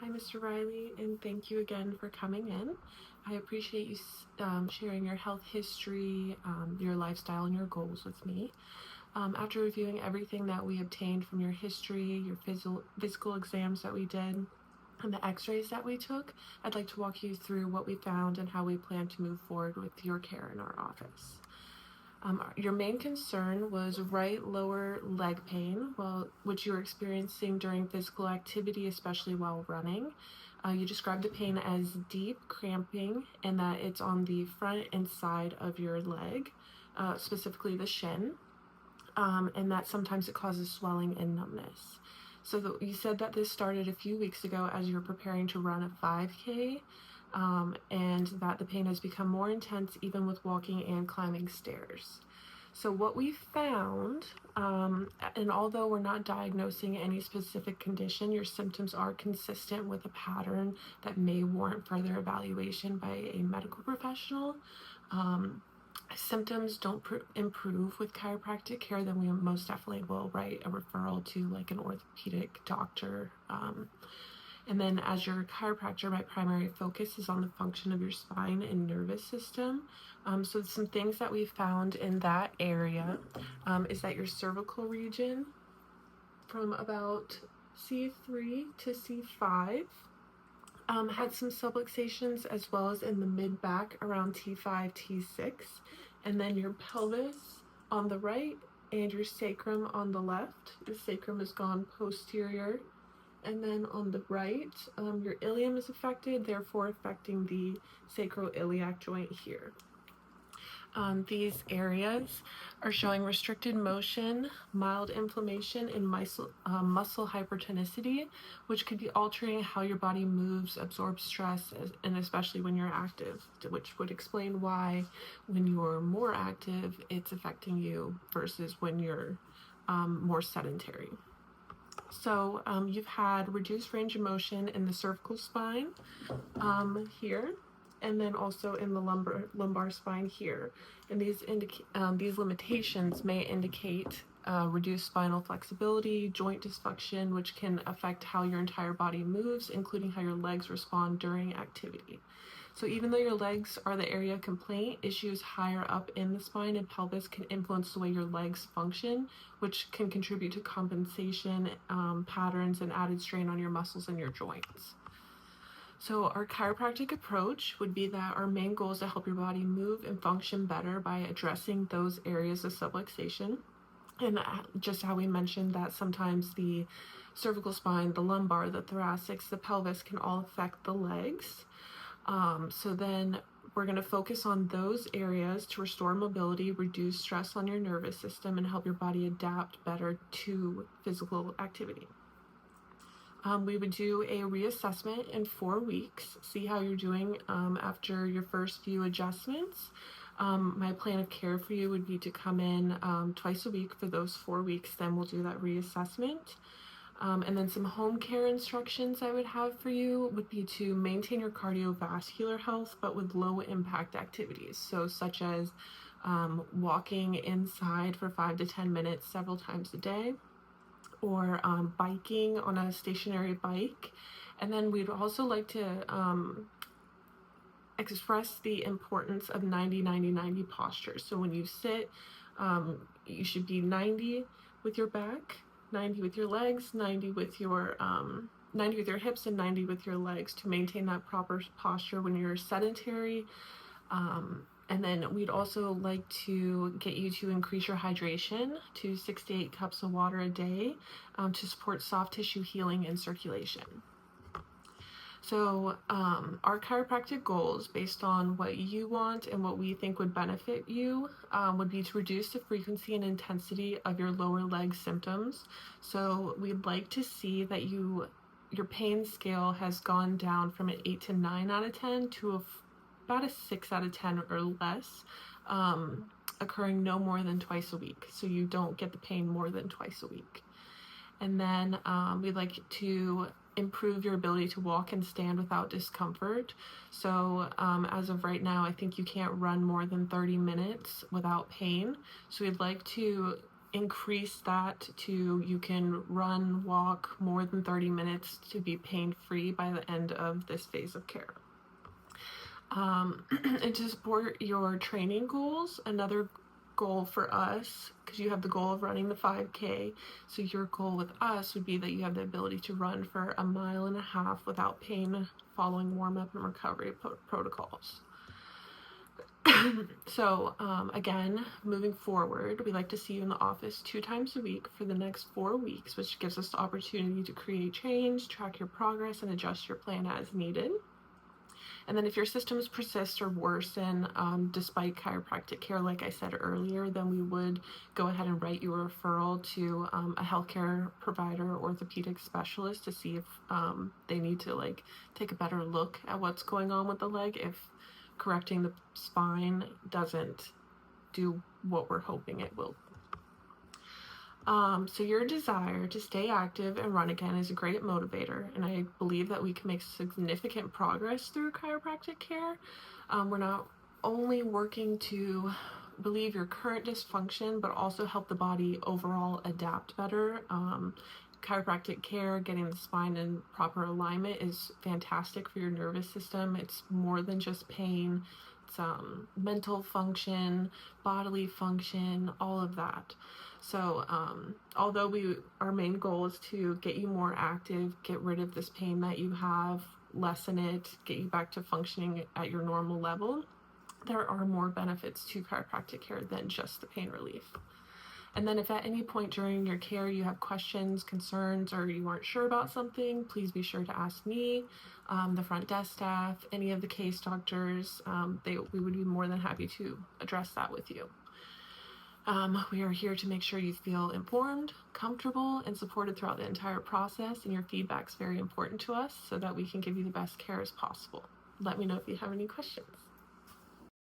Hi, Mr. Riley, and thank you again for coming in. I appreciate you sharing your health history, your lifestyle, and your goals with me. After reviewing everything that we obtained from your history, your physical exams that we did, and the x-rays that we took, I'd like to walk you through what we found and how we plan to move forward with your care in our office. Your main concern was right lower leg pain, which you were experiencing during physical activity, especially while running. You described the pain as deep cramping and that it's on the front and side of your leg, specifically the shin, and that sometimes it causes swelling and numbness. So you said that this started a few weeks ago as you were preparing to run a 5K, and that the pain has become more intense even with walking and climbing stairs. So what we found, and although we're not diagnosing any specific condition, your symptoms are consistent with a pattern that may warrant further evaluation by a medical professional. Symptoms don't improve with chiropractic care, then we most definitely will write a referral to like an orthopedic doctor. And then as your chiropractor, my primary focus is on the function of your spine and nervous system. So some things that we found in that area is that your cervical region from about C3 to C5 had some subluxations, as well as in the mid-back around T5, T6. And then your pelvis on the right and your sacrum on the left. The sacrum has gone posterior. And then on the right, your ilium is affected, therefore affecting the sacroiliac joint here. These areas are showing restricted motion, mild inflammation, and muscle hypertonicity, which could be altering how your body moves, absorbs stress, and especially when you're active, which would explain why when you're more active, it's affecting you versus when you're more sedentary. So you've had reduced range of motion in the cervical spine here, and then also in the lumbar spine here. And these limitations may indicate reduced spinal flexibility, joint dysfunction, which can affect how your entire body moves, including how your legs respond during activity. So even though your legs are the area of complaint, issues higher up in the spine and pelvis can influence the way your legs function, which can contribute to compensation patterns and added strain on your muscles and your joints. So our chiropractic approach would be that our main goal is to help your body move and function better by addressing those areas of subluxation. And just how we mentioned that sometimes the cervical spine, the lumbar, the thoracics, the pelvis can all affect the legs. So then we're going to focus on those areas to restore mobility, reduce stress on your nervous system, and help your body adapt better to physical activity. We would do a reassessment in 4 weeks, see how you're doing after your first few adjustments. My plan of care for you would be to come in twice a week for those 4 weeks, then we'll do that reassessment. And then some home care instructions I would have for you would be to maintain your cardiovascular health, but with low impact activities. So such as walking inside for 5 to 10 minutes several times a day, or biking on a stationary bike. And then we'd also like to express the importance of 90-90-90 postures. So when you sit, you should be 90 with your back, 90 with your legs, 90 with your 90 with your hips, and 90 with your legs to maintain that proper posture when you're sedentary. And then we'd also like to get you to increase your hydration to 6 to 8 cups of water a day to support soft tissue healing and circulation. So our chiropractic goals, based on what you want and what we think would benefit you, would be to reduce the frequency and intensity of your lower leg symptoms. So we'd like to see that your pain scale has gone down from an 8 to 9 out of 10 to about a 6 out of 10 or less, occurring no more than twice a week. So you don't get the pain more than twice a week. And then we'd like to improve your ability to walk and stand without discomfort. So as of right now, I think you can't run more than 30 minutes without pain. So we'd like to increase that to you can run, walk more than 30 minutes to be pain-free by the end of this phase of care. And to support your training goals, another goal for us, because you have the goal of running the 5K, so your goal with us would be that you have the ability to run for 1.5 miles without pain following warm-up and recovery protocols. So again, moving forward, we like to see you in the office 2 times a week for the next 4 weeks, which gives us the opportunity to create change, track your progress, and adjust your plan as needed. And then if your symptoms persist or worsen despite chiropractic care, like I said earlier, then we would go ahead and write you a referral to a healthcare provider or orthopedic specialist to see if they need to take a better look at what's going on with the leg if correcting the spine doesn't do what we're hoping it will. So your desire to stay active and run again is a great motivator, and I believe that we can make significant progress through chiropractic care. We're not only working to relieve your current dysfunction, but also help the body overall adapt better. Chiropractic care, getting the spine in proper alignment, is fantastic for your nervous system. It's more than just pain. It's mental function, bodily function, all of that. So although our main goal is to get you more active, get rid of this pain that you have, lessen it, get you back to functioning at your normal level, there are more benefits to chiropractic care than just the pain relief. And then if at any point during your care you have questions, concerns, or you aren't sure about something, please be sure to ask me, the front desk staff, any of the case doctors. We would be more than happy to address that with you. We are here to make sure you feel informed, comfortable, and supported throughout the entire process, and your feedback is very important to us so that we can give you the best care as possible. Let me know if you have any questions.